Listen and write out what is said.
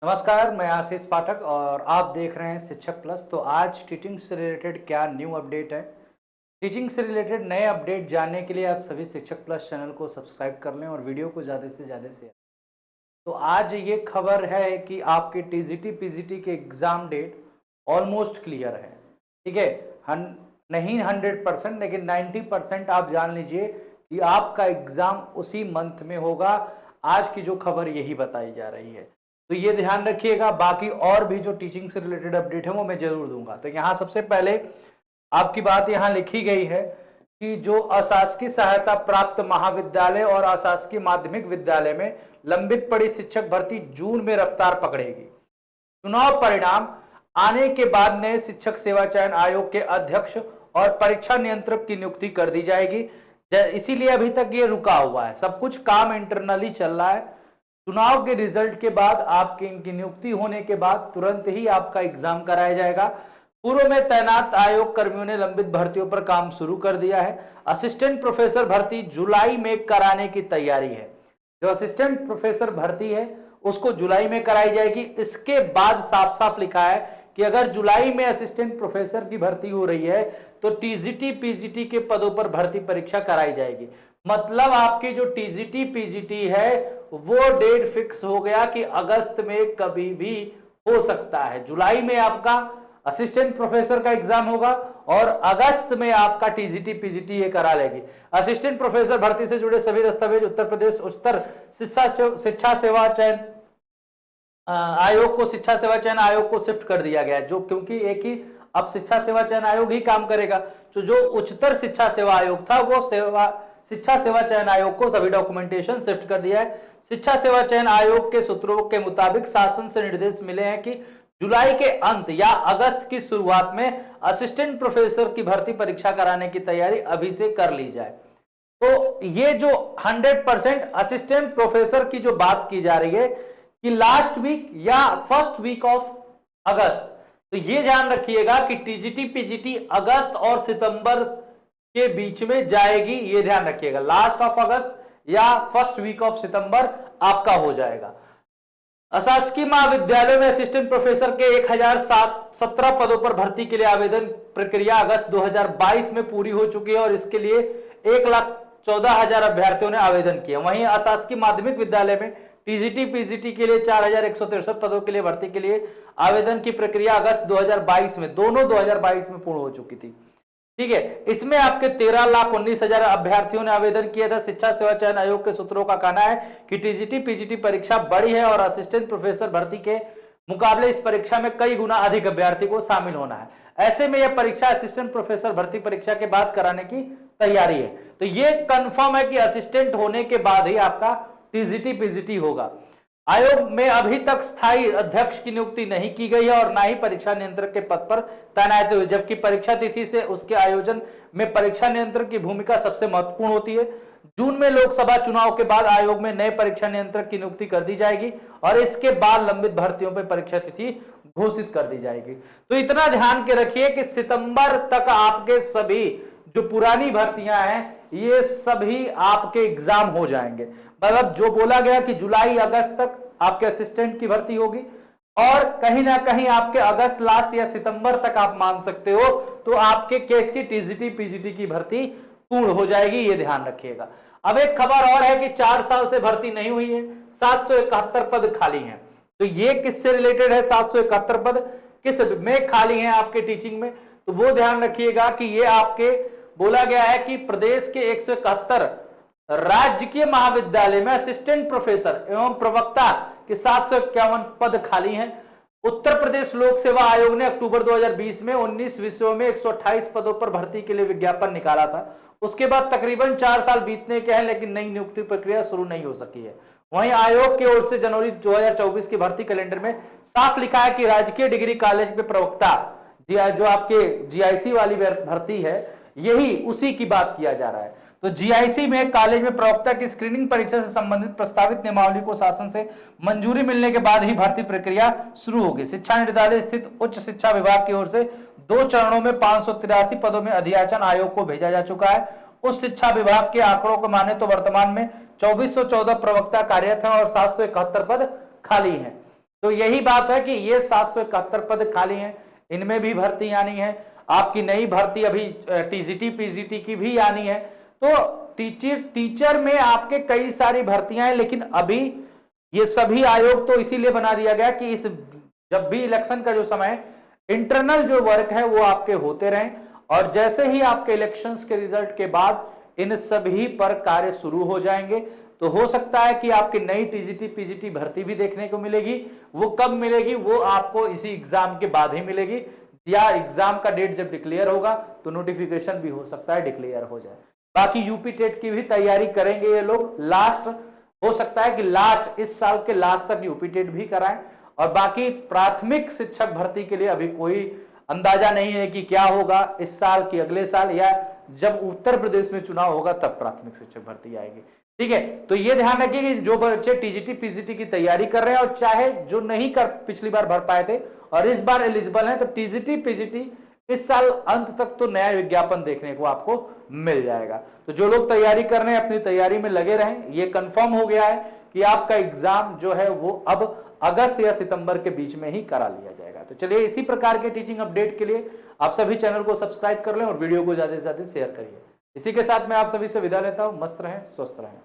नमस्कार, मैं आशीष पाठक और आप देख रहे हैं शिक्षक प्लस। तो आज टीचिंग से रिलेटेड क्या न्यू अपडेट है। टीचिंग से रिलेटेड नए अपडेट जानने के लिए आप सभी शिक्षक प्लस चैनल को सब्सक्राइब कर लें और वीडियो को ज़्यादा से ज़्यादा शेयर। तो आज ये खबर है कि आपके टीजीटी पीजीटी के एग्ज़ाम डेट ऑलमोस्ट क्लियर है। ठीक है, नहीं 100% लेकिन 90% आप जान लीजिए कि आपका एग्ज़ाम उसी मंथ में होगा। आज की जो खबर यही बताई जा रही है, तो ये ध्यान रखिएगा। बाकी और भी जो टीचिंग से रिलेटेड अपडेट है वो मैं जरूर दूंगा। तो यहाँ सबसे पहले आपकी बात यहाँ लिखी गई है कि जो अशासकीय सहायता प्राप्त महाविद्यालय और अशासकीय माध्यमिक विद्यालय में लंबित पड़ी शिक्षक भर्ती जून में रफ्तार पकड़ेगी। चुनाव परिणाम आने के बाद नए शिक्षक सेवा चयन आयोग के अध्यक्ष और परीक्षा नियंत्रक की नियुक्ति कर दी जाएगी। इसीलिए अभी तक ये रुका हुआ है, सब कुछ काम इंटरनली चल रहा है। चुनाव के रिजल्ट के बाद आपकी इनकी नियुक्ति होने के बाद तुरंत ही आपका एग्जाम कराया जाएगा। पूर्व में तैनात आयोग कर्मियों ने लंबित भर्तियों पर काम शुरू कर दिया है। असिस्टेंट प्रोफेसर भर्ती जुलाई में कराने की तैयारी है। जो असिस्टेंट प्रोफेसर भर्ती है उसको जुलाई में कराई जाएगी। इसके बाद साफ साफ लिखा है कि अगर जुलाई में असिस्टेंट प्रोफेसर की भर्ती हो रही है तो टीजीटी पीजीटी के पदों पर भर्ती परीक्षा कराई जाएगी। मतलब आपकी जो टीजीटी पीजीटी है वो डेट फिक्स हो गया कि अगस्त में कभी भी हो सकता है। जुलाई में आपका असिस्टेंट प्रोफेसर का एग्जाम होगा और अगस्त में आपका टीजीटी पीजीटी ये करा लेगी। असिस्टेंट प्रोफेसर भर्ती से जुड़े सभी दस्तावेज उत्तर प्रदेश उच्चतर शिक्षा सेवा चयन आयोग को शिक्षा सेवा चयन आयोग को शिफ्ट कर दिया गया, जो क्योंकि एक ही अब शिक्षा सेवा चयन आयोग ही काम करेगा। तो जो उच्चतर शिक्षा सेवा आयोग था वो शिक्षा सेवा चयन आयोग को सभी डॉक्यूमेंटेशन शिफ्ट कर दिया है। शिक्षा सेवा चयन आयोग के सूत्रों के मुताबिक शासन से निर्देश मिले हैं कि जुलाई के अंत या अगस्त की शुरुआत में असिस्टेंट प्रोफेसर की भर्ती परीक्षा कराने की तैयारी अभी से कर ली जाए। तो ये जो 100% असिस्टेंट प्रोफेसर की जो बात की जा रही है कि लास्ट वीक या फर्स्ट वीक ऑफ अगस्त, तो ये ध्यान रखिएगा कि टीजीटी पीजीटी अगस्त और सितंबर के बीच में जाएगी। ये ध्यान रखिएगा, लास्ट ऑफ अगस्त या फर्स्ट वीक ऑफ सितंबर आपका हो जाएगा। अशासकीय महाविद्यालय में असिस्टेंट प्रोफेसर के 1017 पदों पर भर्ती के लिए आवेदन प्रक्रिया अगस्त 2022 में पूरी हो चुकी है और इसके लिए 1,14,000 अभ्यर्थियों ने आवेदन किया। वहीं अशासकीय माध्यमिक विद्यालय में टीजीटी पीजीटी के लिए 4,163 पदों के लिए भर्ती के लिए आवेदन की प्रक्रिया अगस्त 2022 में, दोनों 2022 में पूर्ण हो चुकी थी। ठीक है, इसमें आपके 13,19,000 अभ्यर्थियों ने आवेदन किया था। शिक्षा सेवा चयन आयोग के सूत्रों का कहना है कि टीजीटी पीजीटी परीक्षा बड़ी है और असिस्टेंट प्रोफेसर भर्ती के मुकाबले इस परीक्षा में कई गुना अधिक अभ्यर्थी को शामिल होना है। ऐसे में यह परीक्षा असिस्टेंट प्रोफेसर भर्ती परीक्षा के बाद कराने की तैयारी है। तो यह कंफर्म है कि असिस्टेंट होने के बाद ही आपका टीजीटी पीजीटी होगा। आयोग में अभी तक स्थायी अध्यक्ष की नियुक्ति नहीं की गई है और ना ही परीक्षा नियंत्रक के पद पर तैनात हुए, जबकि परीक्षा तिथि से उसके आयोजन में परीक्षा नियंत्रक की भूमिका सबसे महत्वपूर्ण होती है। जून में लोकसभा चुनाव के बाद आयोग में नए परीक्षा नियंत्रक की नियुक्ति कर दी जाएगी और इसके बाद लंबित भर्तियों पर परीक्षा तिथि घोषित कर दी जाएगी। तो इतना ध्यान के रखिए कि सितंबर तक आपके सभी जो पुरानी भर्तियां हैं ये सभी आपके एग्जाम हो जाएंगे। मतलब जो बोला गया कि जुलाई अगस्त तक आपके असिस्टेंट की भर्ती होगी और कहीं ना कहीं आपके अगस्त लास्ट या सितंबर तक आप मान सकते हो, तो आपके केस की टीजीटी पीजीटी की भर्ती पूर्ण हो जाएगी। ये ध्यान रखिएगा। अब एक खबर और है कि 4 साल से भर्ती नहीं हुई है, 771 पद खाली हैं। तो ये किससे रिलेटेड है? 771 पद किस में खाली हैं आपके टीचिंग में? तो वो ध्यान रखिएगा कि ये आपके बोला गया है कि प्रदेश के 171 राजकीय महाविद्यालय में असिस्टेंट प्रोफेसर एवं प्रवक्ता के 751 पद खाली हैं। उत्तर प्रदेश लोक सेवा आयोग ने अक्टूबर 2020 में 19 विषयों में 128 पदों पर भर्ती के लिए विज्ञापन निकाला था। उसके बाद तकरीबन 4 साल बीतने के हैं लेकिन नई नियुक्ति प्रक्रिया शुरू नहीं हो सकी है। वहीं आयोग की ओर से जनवरी 2024 की भर्ती कैलेंडर में साफ लिखा है कि राजकीय डिग्री कॉलेज में प्रवक्ता जो आपके जीआईसी वाली भर्ती है, यही उसी की बात किया जा रहा है। तो जीआईसी में कॉलेज में प्रवक्ता की स्क्रीनिंग परीक्षा से संबंधित प्रस्तावित नियमावली को शासन से मंजूरी मिलने के बाद ही भर्ती प्रक्रिया शुरू होगी। शिक्षा निदेशालय स्थित उच्च शिक्षा विभाग की ओर से 2 चरणों में 583 पदों में अधियाचन आयोग को भेजा जा चुका है। उच्च शिक्षा विभाग के आंकड़ों को माने तो वर्तमान में 2414 प्रवक्ता कार्यरत हैं और 771 पद खाली हैं। तो यही बात है कि ये 771 पद खाली हैं, इनमें भी भर्ती आनी है। आपकी नई भर्ती अभी टीजीटी पीजीटी की भी आनी है। तो टीचर में आपके कई सारी भर्तियां हैं, लेकिन अभी ये सभी आयोग तो इसीलिए बना दिया गया कि इस जब भी इलेक्शन का जो समय इंटरनल जो वर्क है वो आपके होते रहें, और जैसे ही आपके इलेक्शंस के रिजल्ट के बाद इन सभी पर कार्य शुरू हो जाएंगे। तो हो सकता है कि आपकी नई टीजीटी पीजीटी भर्ती भी देखने को मिलेगी। वो कब मिलेगी? वो आपको इसी एग्जाम के बाद ही मिलेगी, या एग्जाम का डेट जब डिक्लेयर होगा तो नोटिफिकेशन भी हो सकता है डिक्लेयर हो जाए। बाकी यूपी टेट की भी तैयारी करेंगे ये लोग, लास्ट हो सकता है कि लास्ट इस साल के लास्ट तक यूपी टेट भी कराएं। और बाकी प्राथमिक शिक्षक भर्ती के लिए अभी कोई अंदाजा नहीं है कि क्या होगा इस साल की अगले साल, या जब उत्तर प्रदेश में चुनाव होगा तब प्राथमिक शिक्षक भर्ती आएगी। ठीक है, तो ये ध्यान रखिए कि जो बच्चे टीजीटी पीजीटी की तैयारी कर रहे हैं और चाहे जो नहीं कर पिछली बार भर पाए थे और इस बार एलिजिबल हैं, तो टीजीटी पीजीटी इस साल अंत तक तो नया विज्ञापन देखने को आपको मिल जाएगा। तो जो लोग तैयारी कर रहे हैं अपनी तैयारी में लगे रहें। ये कंफर्म हो गया है कि आपका एग्जाम जो है वो अब अगस्त या सितंबर के बीच में ही करा लिया जाएगा। तो चलिए, इसी प्रकार के टीचिंग अपडेट के लिए आप सभी चैनल को सब्सक्राइब कर लें और वीडियो को ज्यादा से ज्यादा शेयर करिए। इसी के साथ मैं आप सभी से विदा लेता हूं। मस्त रहें, स्वस्थ रहें।